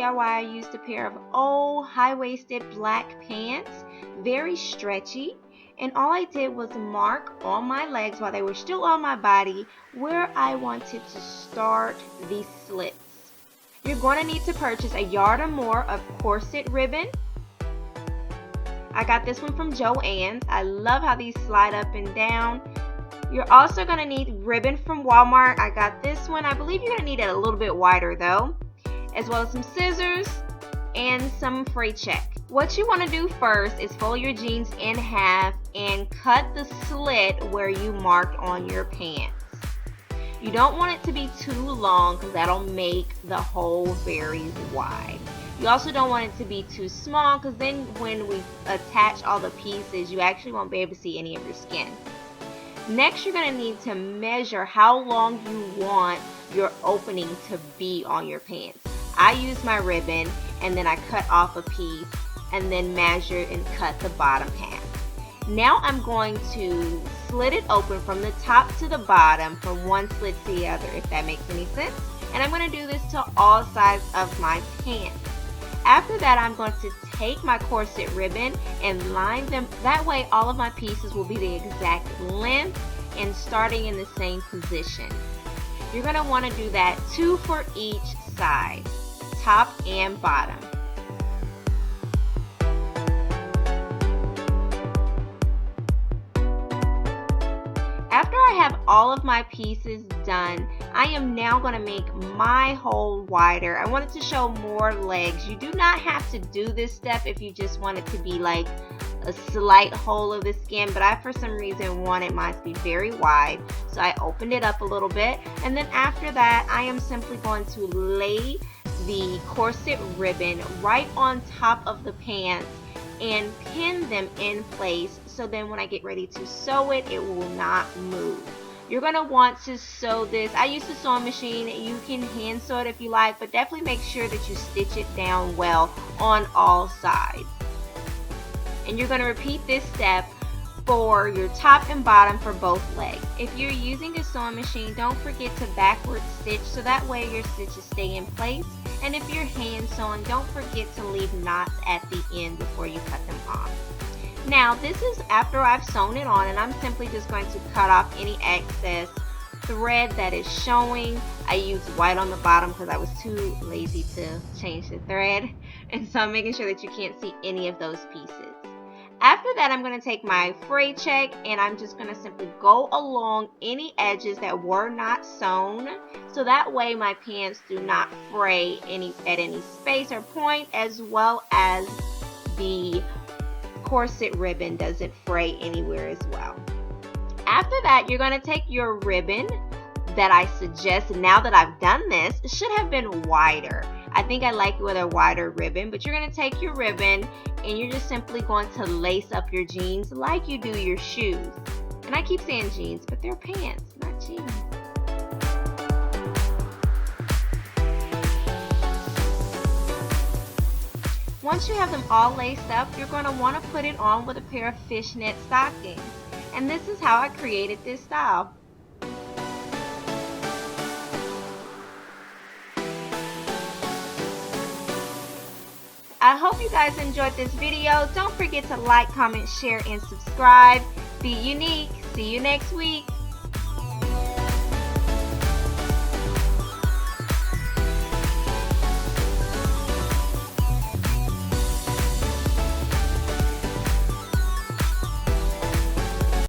DIY, I used a pair of old high-waisted black pants, very stretchy, and all I did was mark on my legs while they were still on my body where I wanted to start the slits. You're going to need to purchase a yard or more of corset ribbon. I got this one from Joann's. I love how these slide up and down. You're also going to need ribbon from Walmart. I got this one. I believe you're going to need it a little bit wider though, as well as some scissors and some fray check. What you want to do first is fold your jeans in half and cut the slit where you marked on your pants. You don't want it to be too long because that'll make the hole very wide. You also don't want it to be too small because then when we attach all the pieces, you actually won't be able to see any of your skin. Next, you're going to need to measure how long you want your opening to be on your pants. I used my ribbon and then I cut off a piece and then measured and cut the bottom half. Now I'm going to slit it open from the top to the bottom, from one slit to the other, if that makes any sense. And I'm going to do this to all sides of my pants. After that, I'm going to take my corset ribbon and line them. That way all of my pieces will be the exact length and starting in the same position. You're going to want to do that 2 for each side, top and bottom. After I have all of my pieces done, I am now going to make my hole wider. I wanted to show more legs. You do not have to do this step if you just want it to be like a slight hole of the skin, but I for some reason wanted mine to be very wide, so I opened it up a little bit. And then after that, I am simply going to lay the corset ribbon right on top of the pants and pin them in place, so then when I get ready to sew it, it will not move. You're going to want to sew this. I use a sewing machine. You can hand sew it if you like, but definitely make sure that you stitch it down well on all sides. And you're going to repeat this step for your top and bottom for both legs. If you're using a sewing machine, don't forget to backward stitch so that way your stitches stay in place. And if you're hand sewing, don't forget to leave knots at the end before you cut them off. Now this is after I've sewn it on, and I'm simply just going to cut off any excess thread that is showing. I used white on the bottom because I was too lazy to change the thread, and so I'm making sure that you can't see any of those pieces. After that, I'm going to take my fray check and I'm just going to simply go along any edges that were not sewn, so that way my pants do not fray at any space or point, as well as the corset ribbon doesn't fray anywhere as well. After that, you're going to take your ribbon that I suggested. Now that I've done this, it should have been wider. I think I like it with a wider ribbon, but you're going to take your ribbon and you're just simply going to lace up your jeans like you do your shoes. And I keep saying jeans, but they're pants, not jeans. Once you have them all laced up, you're going to want to put it on with a pair of fishnet stockings. And this is how I created this style. I hope you guys enjoyed this video. Don't forget to like, comment, share, and subscribe. Be unique. See you next week.